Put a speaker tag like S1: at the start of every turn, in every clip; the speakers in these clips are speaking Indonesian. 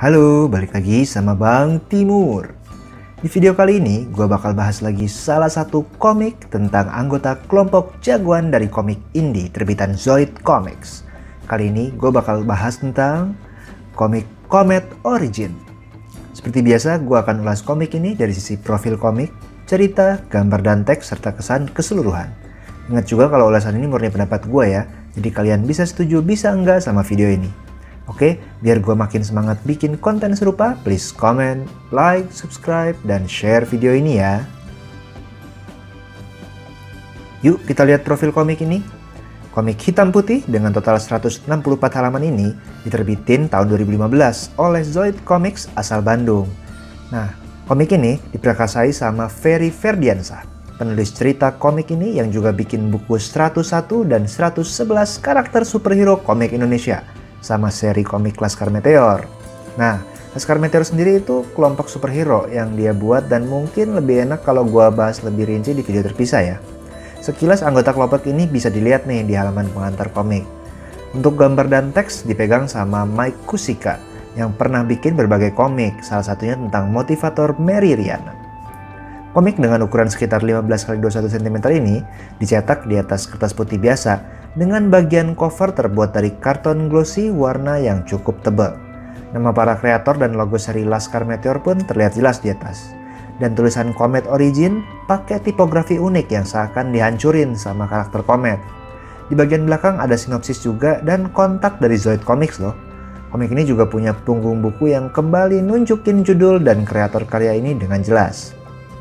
S1: Halo, balik lagi sama Bang Timur. Di video kali ini, gue bakal bahas lagi salah satu komik tentang anggota kelompok jagoan dari komik indie terbitan Zoid Comics. Kali ini, gue bakal bahas tentang komik Comet Origin. Seperti biasa, gue akan ulas komik ini dari sisi profil komik, cerita, gambar dan teks, serta kesan keseluruhan. Ingat juga kalau ulasan ini murni pendapat gue ya, jadi kalian bisa setuju, bisa enggak sama video ini. Oke, biar gue makin semangat bikin konten serupa, please comment, like, subscribe, dan share video ini ya. Yuk kita lihat profil komik ini. Komik hitam putih dengan total 164 halaman ini diterbitin tahun 2015 oleh Zoid Comics asal Bandung. Nah, komik ini diprakarsai sama Ferry Ferdiansyah, penulis cerita komik ini yang juga bikin buku 101 dan 111 karakter superhero komik Indonesia sama seri komik Laskar Meteor. Nah, Laskar Meteor sendiri itu kelompok superhero yang dia buat dan mungkin lebih enak kalau gua bahas lebih rinci di video terpisah ya. Sekilas anggota kelompok ini bisa dilihat nih di halaman pengantar komik. Untuk gambar dan teks dipegang sama Mike Kusika yang pernah bikin berbagai komik, salah satunya tentang motivator Mary Riana. Komik dengan ukuran sekitar 15x21 cm ini dicetak di atas kertas putih biasa dengan bagian cover terbuat dari karton glossy warna yang cukup tebal. Nama para kreator dan logo seri Laskar Meteor pun terlihat jelas di atas. Dan tulisan Comet Origin pakai tipografi unik yang seakan dihancurin sama karakter Comet. Di bagian belakang ada sinopsis juga dan kontak dari Zoid Comics loh. Komik ini juga punya punggung buku yang kembali nunjukin judul dan kreator karya ini dengan jelas.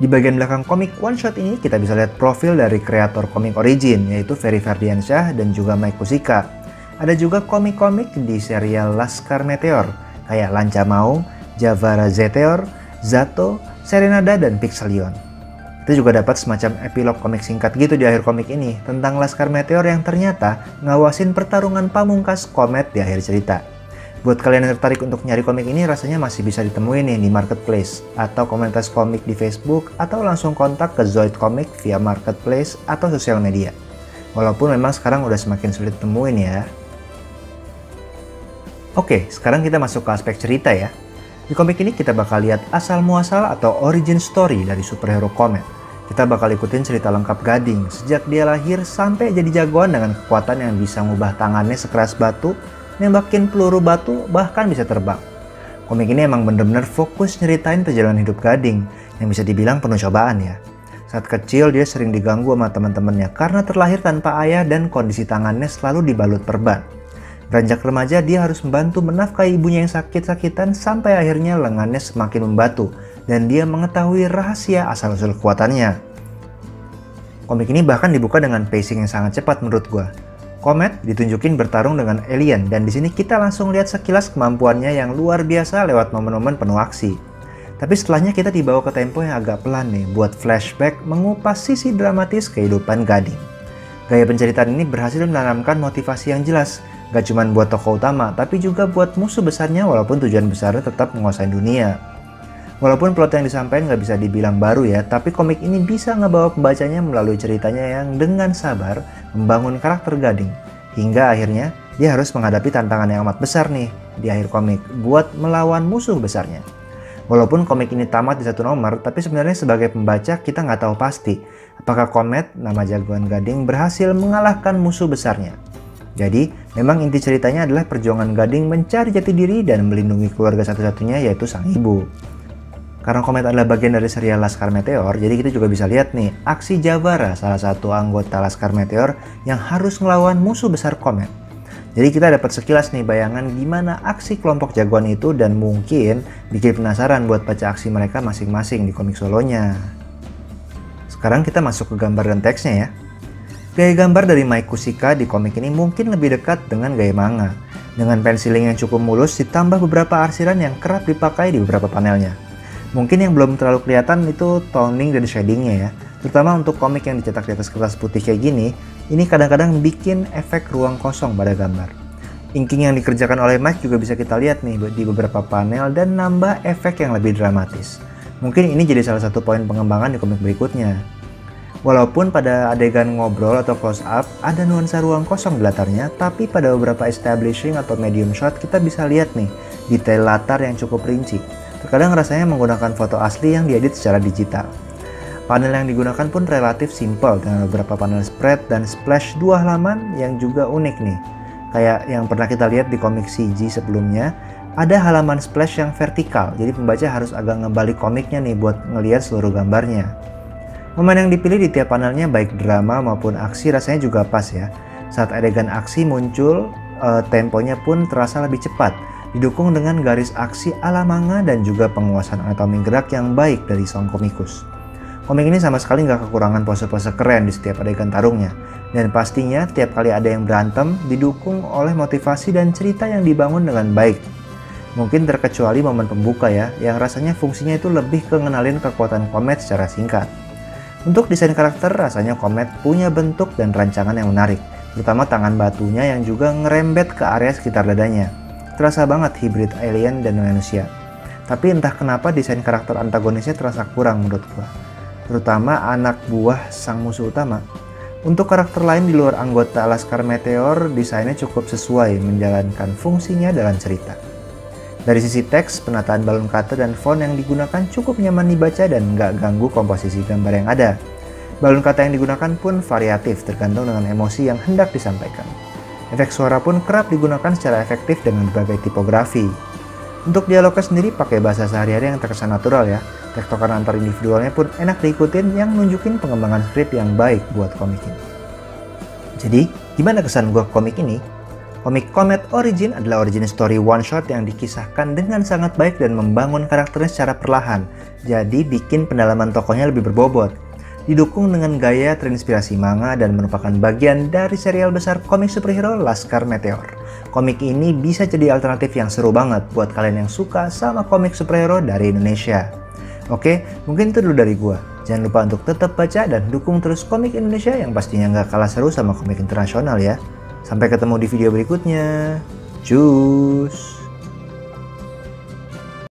S1: Di bagian belakang komik one shot ini kita bisa lihat profil dari kreator komik Origin yaitu Ferry Ferdiansyah dan juga Mike Kusika. Ada juga komik-komik di serial Laskar Meteor kayak Lanca Maung, Javara Zeteor, Zato, Serenada dan Pixelion. Itu juga dapat semacam epilog komik singkat gitu di akhir komik ini tentang Laskar Meteor yang ternyata ngawasin pertarungan pamungkas Comet di akhir cerita. Buat kalian yang tertarik untuk nyari komik ini rasanya masih bisa ditemuin nih di marketplace atau komunitas komik di Facebook atau langsung kontak ke Zoid Comic via marketplace atau sosial media. Walaupun memang sekarang udah semakin sulit temuin ya. Oke, sekarang kita masuk ke aspek cerita ya. Di komik ini kita bakal lihat asal muasal atau origin story dari superhero Comet. Kita bakal ikutin cerita lengkap Gading sejak dia lahir sampai jadi jagoan dengan kekuatan yang bisa ngubah tangannya sekeras batu, nembakin peluru batu, bahkan bisa terbang. Komik ini emang bener-bener fokus nyeritain perjalanan hidup Gading yang bisa dibilang penuh cobaan ya. Saat kecil dia sering diganggu sama teman-temannya karena terlahir tanpa ayah dan kondisi tangannya selalu dibalut perban. Beranjak remaja dia harus membantu menafkahi ibunya yang sakit-sakitan sampai akhirnya lengannya semakin membatu dan dia mengetahui rahasia asal-usul kekuatannya. Komik ini bahkan dibuka dengan pacing yang sangat cepat menurut gua. Comet ditunjukin bertarung dengan alien dan di sini kita langsung lihat sekilas kemampuannya yang luar biasa lewat momen-momen penuh aksi. Tapi setelahnya kita dibawa ke tempo yang agak pelan nih buat flashback mengupas sisi dramatis kehidupan Gading. Gaya penceritaan ini berhasil menanamkan motivasi yang jelas, gak cuma buat tokoh utama tapi juga buat musuh besarnya walaupun tujuan besarnya tetap menguasai dunia. Walaupun plot yang disampaikan gak bisa dibilang baru ya, tapi komik ini bisa ngebawa pembacanya melalui ceritanya yang dengan sabar membangun karakter Gading. Hingga akhirnya dia harus menghadapi tantangan yang amat besar nih di akhir komik buat melawan musuh besarnya. Walaupun komik ini tamat di satu nomor, tapi sebenarnya sebagai pembaca kita nggak tahu pasti apakah Comet, nama jagoan Gading, berhasil mengalahkan musuh besarnya. Jadi memang inti ceritanya adalah perjuangan Gading mencari jati diri dan melindungi keluarga satu-satunya yaitu sang ibu. Karena Comet adalah bagian dari serial Laskar Meteor, jadi kita juga bisa lihat nih aksi Javara, salah satu anggota Laskar Meteor yang harus ngelawan musuh besar Comet. Jadi kita dapat sekilas nih bayangan gimana aksi kelompok jagoan itu dan mungkin bikin penasaran buat baca aksi mereka masing-masing di komik solonya. Sekarang kita masuk ke gambar dan teksnya ya. Gaya gambar dari Mike Kusika di komik ini mungkin lebih dekat dengan gaya manga, dengan pensiling yang cukup mulus ditambah beberapa arsiran yang kerap dipakai di beberapa panelnya. Mungkin yang belum terlalu kelihatan itu toning dan shadingnya ya. Terutama untuk komik yang dicetak di atas kertas putih kayak gini, ini kadang-kadang bikin efek ruang kosong pada gambar. Inking yang dikerjakan oleh Mike juga bisa kita lihat nih di beberapa panel dan nambah efek yang lebih dramatis. Mungkin ini jadi salah satu poin pengembangan di komik berikutnya. Walaupun pada adegan ngobrol atau close up ada nuansa ruang kosong di latarnya, tapi pada beberapa establishing atau medium shot kita bisa lihat nih detail latar yang cukup rinci. Terkadang rasanya menggunakan foto asli yang diedit secara digital. Panel yang digunakan pun relatif simpel dengan beberapa panel spread dan splash 2 halaman yang juga unik nih. Kayak yang pernah kita lihat di komik CG sebelumnya, ada halaman splash yang vertikal, jadi pembaca harus agak ngebalik komiknya nih buat ngelihat seluruh gambarnya. Momen yang dipilih di tiap panelnya baik drama maupun aksi rasanya juga pas ya. Saat adegan aksi muncul, temponya pun terasa lebih cepat, didukung dengan garis aksi ala manga dan juga penguasaan anatomi gerak yang baik dari sang komikus. Komik ini sama sekali nggak kekurangan pose-pose keren di setiap adegan tarungnya. Dan pastinya tiap kali ada yang berantem didukung oleh motivasi dan cerita yang dibangun dengan baik. Mungkin terkecuali momen pembuka ya, yang rasanya fungsinya itu lebih ke ngenalin kekuatan Comet secara singkat. Untuk desain karakter, rasanya Comet punya bentuk dan rancangan yang menarik, terutama tangan batunya yang juga ngerembet ke area sekitar dadanya. Terasa banget hibrid alien dan manusia. Tapi entah kenapa desain karakter antagonisnya terasa kurang menurut gua, terutama anak buah sang musuh utama. Untuk karakter lain di luar anggota Laskar Meteor, desainnya cukup sesuai menjalankan fungsinya dalam cerita. Dari sisi teks, penataan balon kata dan font yang digunakan cukup nyaman dibaca dan nggak ganggu komposisi gambar yang ada. Balon kata yang digunakan pun variatif tergantung dengan emosi yang hendak disampaikan. Efek suara pun kerap digunakan secara efektif dengan berbagai tipografi. Untuk dialognya sendiri pakai bahasa sehari-hari yang terkesan natural ya. Tektokan antar individualnya pun enak diikutin yang nunjukin pengembangan skrip yang baik buat komik ini. Jadi, gimana kesan gua komik ini? Komik Comet Origin adalah origin story one shot yang dikisahkan dengan sangat baik dan membangun karakternya secara perlahan. Jadi bikin pendalaman tokohnya lebih berbobot. Didukung dengan gaya terinspirasi manga dan merupakan bagian dari serial besar komik superhero Laskar Meteor. Komik ini bisa jadi alternatif yang seru banget buat kalian yang suka sama komik superhero dari Indonesia. Oke, mungkin itu dulu dari gua. Jangan lupa untuk tetap baca dan dukung terus komik Indonesia yang pastinya nggak kalah seru sama komik internasional ya. Sampai ketemu di video berikutnya. Cus!